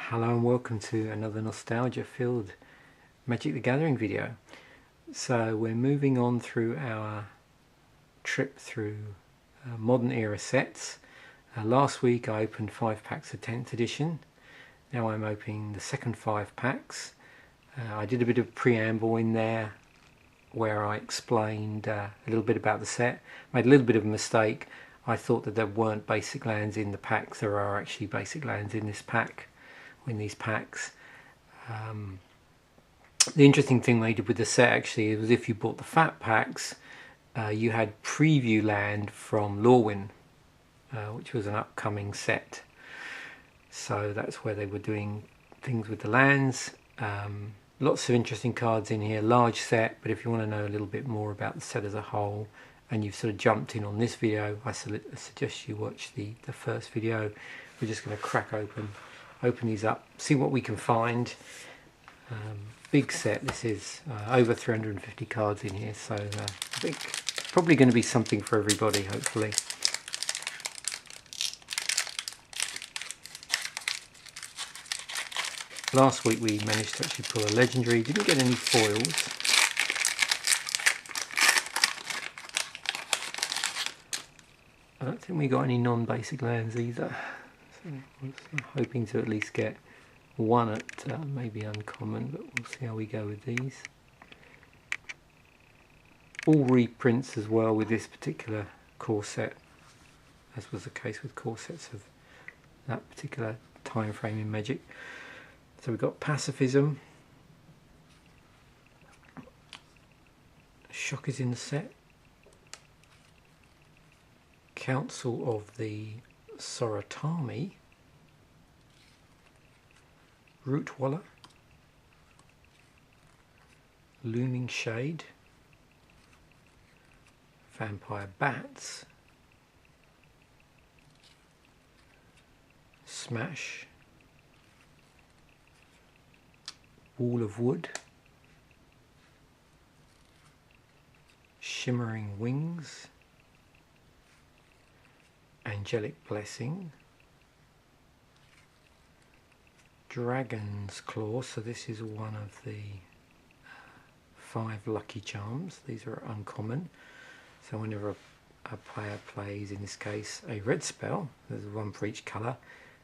Hello and welcome to another nostalgia filled Magic the Gathering video. So we're moving on through our trip through modern era sets. Last week I opened 5 packs of 10th edition. Now I'm opening the second 5 packs. I did a bit of preamble in there where I explained a little bit about the set. Made a little bit of a mistake. I thought that there weren't basic lands in the packs. There are actually basic lands in this pack. In these packs. The interesting thing they did with the set actually was if you bought the fat packs, you had preview land from Lorwyn, which was an upcoming set. So that's where they were doing things with the lands. Lots of interesting cards in here, large set, but if you want to know a little bit more about the set as a whole and you've sort of jumped in on this video, I suggest you watch the first video. We're just going to crack open these up, see what we can find. Big set this is, over 350 cards in here, so I think it's probably going to be something for everybody, hopefully. Last week we managed to actually pull a legendary, didn't get any foils. I don't think we got any non-basic lands either. So I'm hoping to at least get one at maybe uncommon, but we'll see how we go with these. All reprints as well with this particular core set, as was the case with core sets of that particular time frame in Magic. So we've got Pacifism. Shock is in the set. Council of the Soratami, Rootwaller, Looming Shade, Vampire Bats, Smash, Wall of Wood, Shimmering Wings, Angelic Blessing, Dragon's Claw, so this is one of the 5 lucky charms. These are uncommon, so whenever a player plays, in this case, a red spell, there's one for each colour,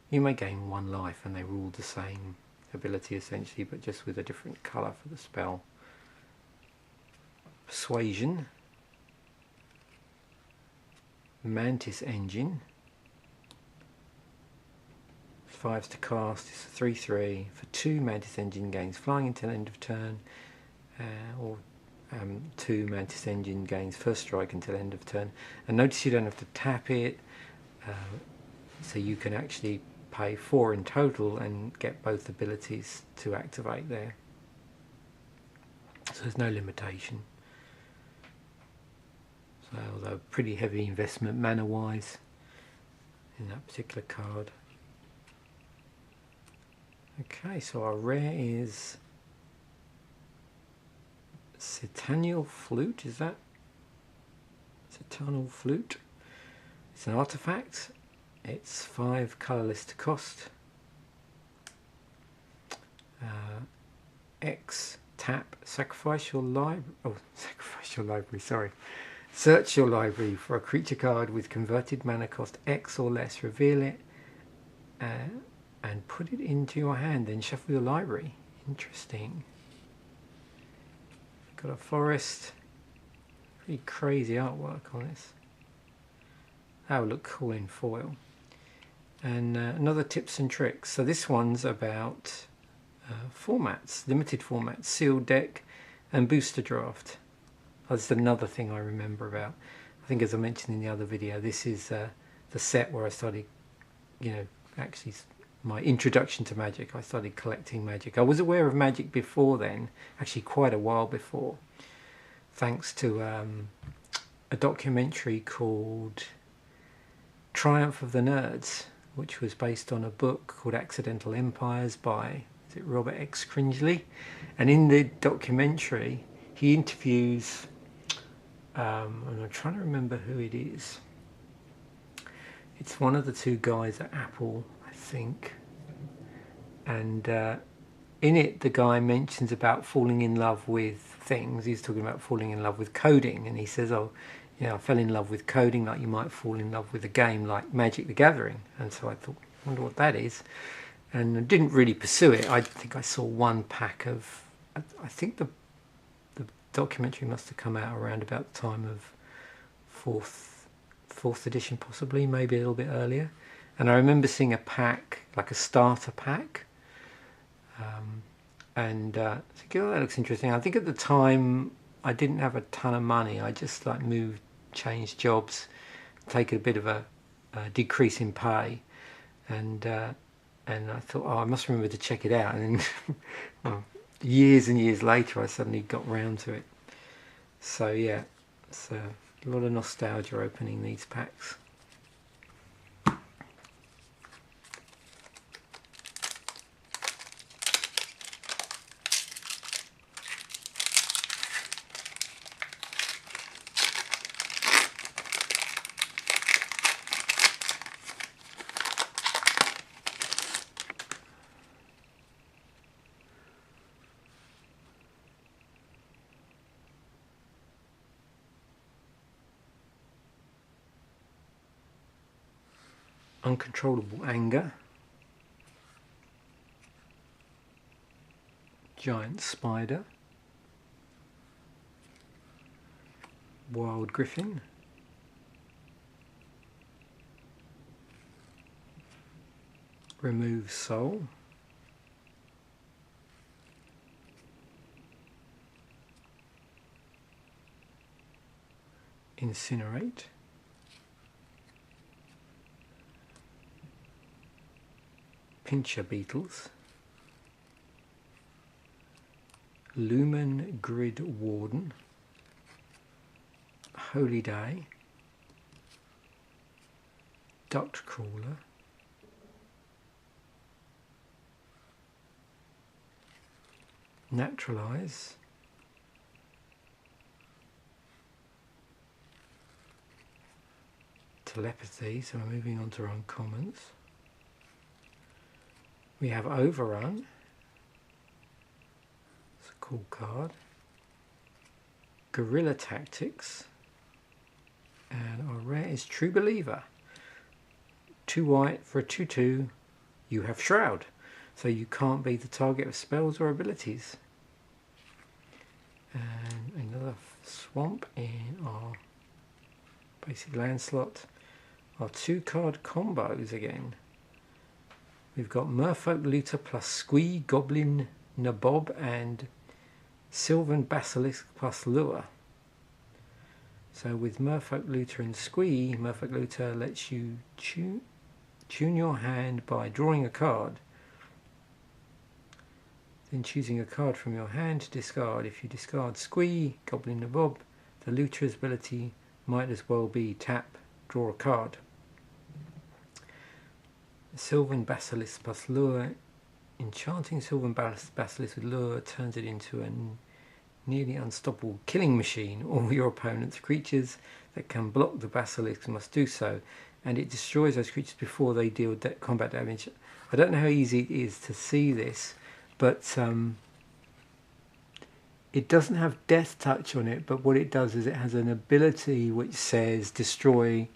you may gain 1 life, and they rule the same ability essentially, but just with a different colour for the spell. Persuasion, Mantis Engine, 5s to cast, it's a 3/3 for 2 Mantis Engine, gains flying until end of turn, or 2 Mantis Engine gains first strike until end of turn. And notice you don't have to tap it, so you can actually pay 4 in total and get both abilities to activate there. So there's no limitation. So although pretty heavy investment mana wise in that particular card. Okay, so our rare is Centennial Flute, is that? Centennial Flute. It's an artifact. It's 5 colourless to cost. X, tap, sacrifice your library. Oh, sacrifice your library, sorry. Search your library for a creature card with converted mana cost X or less, reveal it, and put it into your hand, then shuffle your library. Interesting. Got a forest. Pretty crazy artwork on this. That would look cool in foil. And another tips and tricks. So this one's about formats, limited formats, sealed deck and booster draft. That's another thing I remember about. I think as I mentioned in the other video, this is the set where I started, actually my introduction to Magic. I started collecting Magic. I was aware of Magic before then, actually quite a while before, thanks to a documentary called Triumph of the Nerds, which was based on a book called Accidental Empires by, is it Robert X. Cringely? And in the documentary, he interviews, and I'm trying to remember who it is. It's one of the 2 guys at Apple, I think. and in it the guy mentions about falling in love with things. He's talking about falling in love with coding, and he says, oh, you know, I fell in love with coding like you might fall in love with a game like Magic the Gathering. And so I thought, I wonder what that is, and I didn't really pursue it. I think I saw one pack of, I think the documentary must have come out around about the time of fourth edition, possibly, maybe a little bit earlier. And I remember seeing a pack, like a starter pack, and thinking, oh, that looks interesting. I think at the time I didn't have a ton of money. I just like changed jobs, taken a bit of a decrease in pay, and I thought, oh, I must remember to check it out. And then well, years and years later, I suddenly got round to it. So yeah, it's a lot of nostalgia opening these packs. Uncontrollable anger, giant spider, wild griffin, remove soul, incinerate, pincher beetles, lumen grid warden, holy day, duct crawler, naturalize, telepathy. So we're moving on to uncommons. We have overrun. It's a cool card. Guerrilla tactics. And our rare is True Believer. 2 white for a 2/2. You have Shroud. So you can't be the target of spells or abilities. And another swamp in our basic land slot. Our 2-card combos again. We've got Merfolk Looter plus Squee, Goblin Nabob, and Sylvan Basilisk plus Lure. So with Merfolk Looter and Squee, Merfolk Looter lets you tune your hand by drawing a card, then choosing a card from your hand to discard. If you discard Squee, Goblin Nabob, the Looter's ability might as well be tap, draw a card. Sylvan Basilisk plus Lure. Enchanting Sylvan Basilisk with Lure turns it into a nearly unstoppable killing machine. All your opponent's creatures that can block the Basilisk must do so, and it destroys those creatures before they deal combat damage. I don't know how easy it is to see this, but it doesn't have Death Touch on it, but what it does is it has an ability which says destroy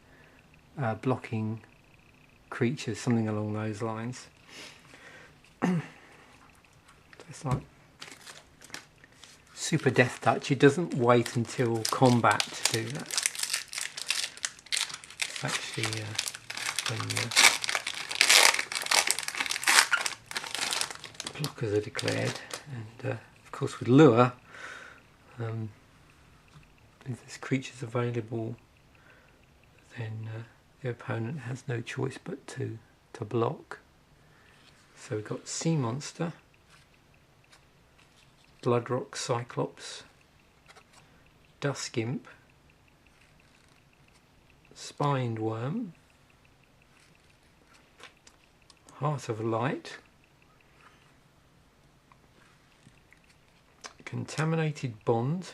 blocking creatures, something along those lines. It's like super Death Touch. It doesn't wait until combat to do that. It's actually when blockers are declared, and of course with Lure, if there's creatures available, then the opponent has no choice but to block. So we've got Sea Monster, Bloodrock Cyclops, Dusk Imp, Spined Worm, Heart of Light, Contaminated Bond,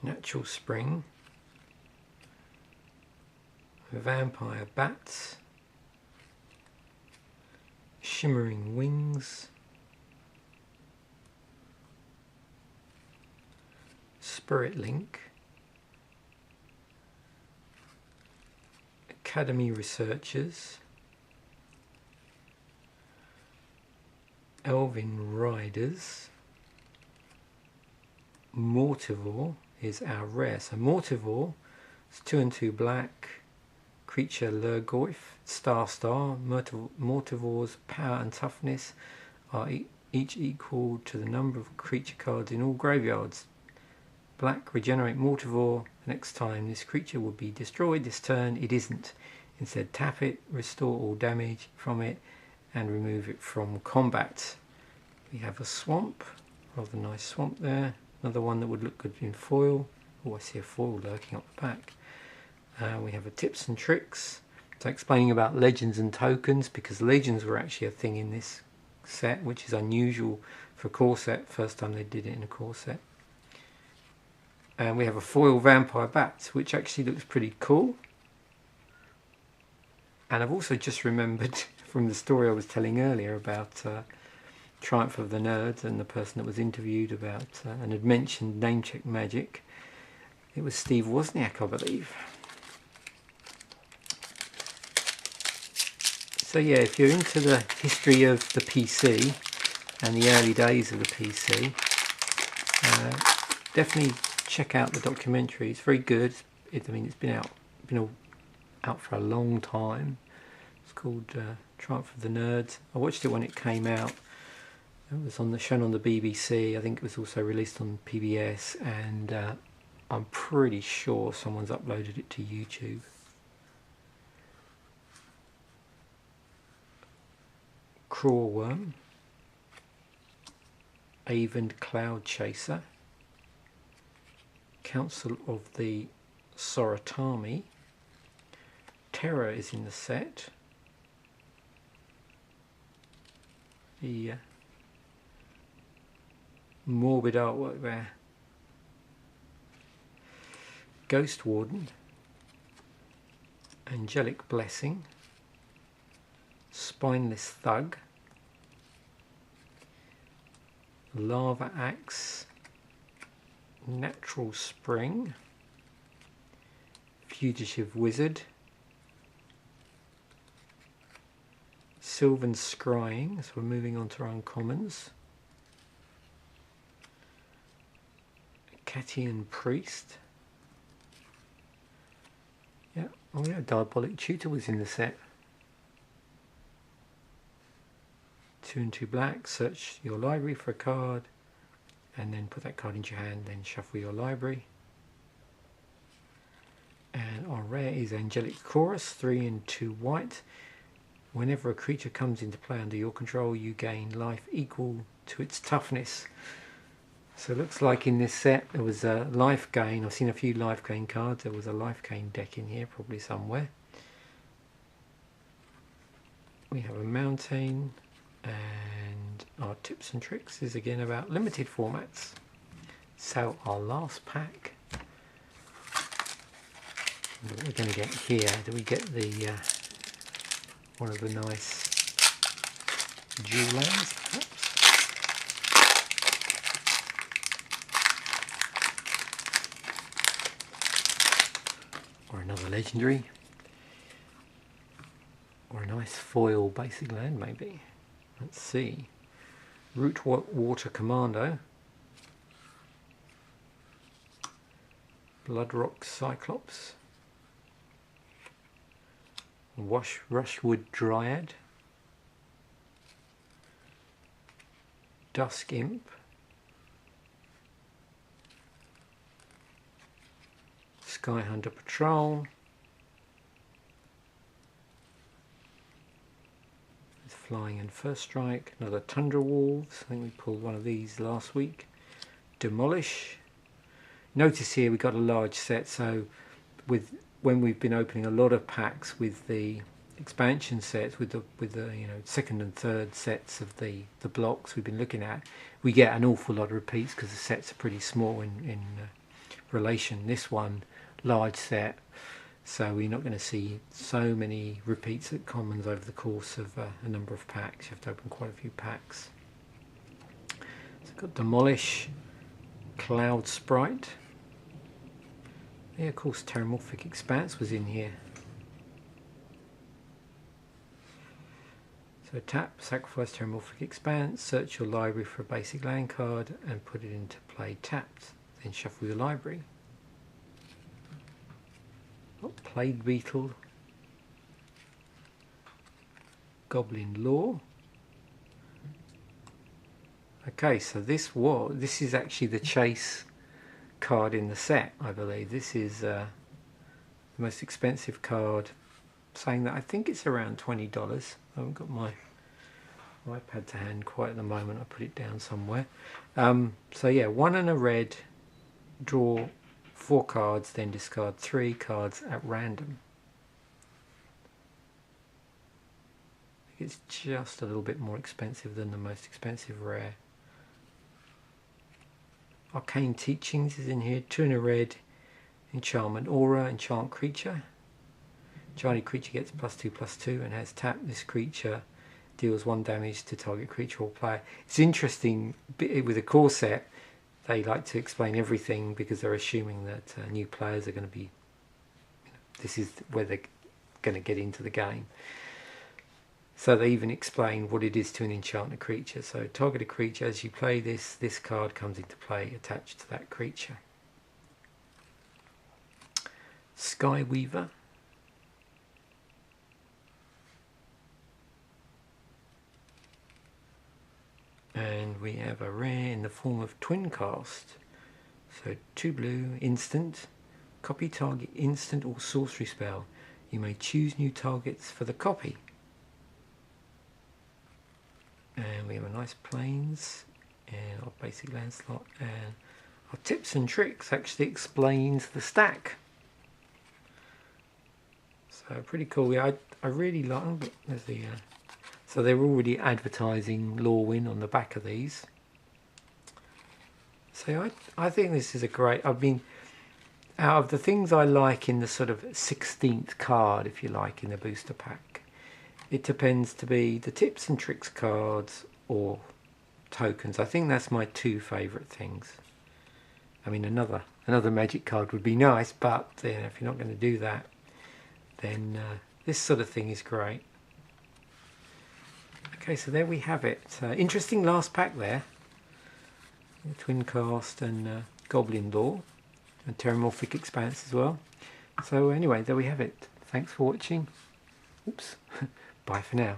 Natural Spring, vampire bats, shimmering wings, spirit link, academy researchers, elven riders, mortivore is our rare. So mortivore is 2 and 2 black, creature Lurgoyf, star. Mortivore's power and toughness are each equal to the number of creature cards in all graveyards. Black, regenerate Mortivore. The next time this creature will be destroyed this turn, it isn't. Instead, tap it, restore all damage from it, and remove it from combat. We have a swamp, rather nice swamp there. Another one that would look good in foil. Oh, I see a foil lurking up the back. We have a tips and tricks. So explaining about legends and tokens, because legends were actually a thing in this set, which is unusual for a core set. First time they did it in a core set. And we have a foil vampire bat, which actually looks pretty cool. And I've also just remembered from the story I was telling earlier about Triumph of the Nerds and the person that was interviewed about and had mentioned name check magic. It was Steve Wozniak, I believe. So yeah, if you're into the history of the PC and the early days of the PC, definitely check out the documentary. It's very good. I mean, it's been out for a long time. It's called Triumph of the Nerds. I watched it when it came out. It was shown on the BBC. I think it was also released on PBS, and I'm pretty sure someone's uploaded it to YouTube. Crawworm, Avon Cloud Chaser, Council of the Soratami, Terror is in the set, the morbid artwork there, Ghost Warden, Angelic Blessing, Spineless Thug, Lava Axe, Natural Spring, Fugitive Wizard, Sylvan Scrying, so we're moving on to our uncommons, Catian Priest, oh yeah, Diabolic Tutor was in the set. 2 and 2 black, search your library for a card and then put that card into your hand, then shuffle your library. And our rare is Angelic Chorus, 3 and 2 white. Whenever a creature comes into play under your control, you gain life equal to its toughness. So it looks like in this set there was a life gain. I've seen a few life gain cards. There was a life gain deck in here, probably somewhere. We have a mountain. And our tips and tricks is again about limited formats. So our last pack, what we're going to get here, do we get the one of the nice dual lands perhaps? Or another legendary? Or a nice foil basic land maybe? Let's see. Root Water Commando, Bloodrock Cyclops, Rushwood Dryad, Dusk Imp, Skyhunter Patrol, Flying and First Strike, another Tundra Wolves, I think we pulled one of these last week, Demolish. Notice here we got a large set, so when we've been opening a lot of packs with the expansion sets, with the second and third sets of the blocks we've been looking at, we get an awful lot of repeats because the sets are pretty small in relation. This one, large set, so we're not going to see so many repeats at commons over the course of a number of packs. You have to open quite a few packs. So I've got Demolish, Cloud Sprite. Yeah, of course, Terramorphic Expanse was in here. So tap, sacrifice Terramorphic Expanse, search your library for a basic land card and put it into play tapped. Then shuffle your library. Oh, Plague Beetle, Goblin Lore. Okay, so this is actually the chase card in the set, I believe. This is the most expensive card, saying that I think it's around $20. I haven't got my iPad to hand quite at the moment. I put it down somewhere. So yeah, 1 and a red, draw 4 cards, then discard 3 cards at random. It's just a little bit more expensive than the most expensive rare. Arcane Teachings is in here. 2 and a red, Enchantment Aura, enchant creature. Enchanted creature gets +2/+2 and has tap. This creature deals 1 damage to target creature or player. It's interesting with a core set. They like to explain everything because they're assuming that new players are going to be, this is where they're going to get into the game. So they even explain what it is to an enchanted creature. So target a creature. As you play this card comes into play attached to that creature. Skyweaver. And we have a rare in the form of Twin Cast. So 2 blue, instant. Copy target instant or sorcery spell. You may choose new targets for the copy. And we have a nice Plains and our basic land slot, and our tips and tricks actually explains the stack. So pretty cool. Yeah, I really like them. There's the so they're already advertising Lorwyn on the back of these. So I think this is a great, I mean, out of the things I like in the sort of 16th card, if you like, in the booster pack, it depends to be the tips and tricks cards or tokens. I think that's my 2 favourite things. I mean, another magic card would be nice, but then if you're not going to do that, then this sort of thing is great. Okay, so there we have it. Interesting last pack there. Twin Cast and Goblin Lore and Terramorphic Expanse as well. So anyway, there we have it. Thanks for watching. Oops. Bye for now.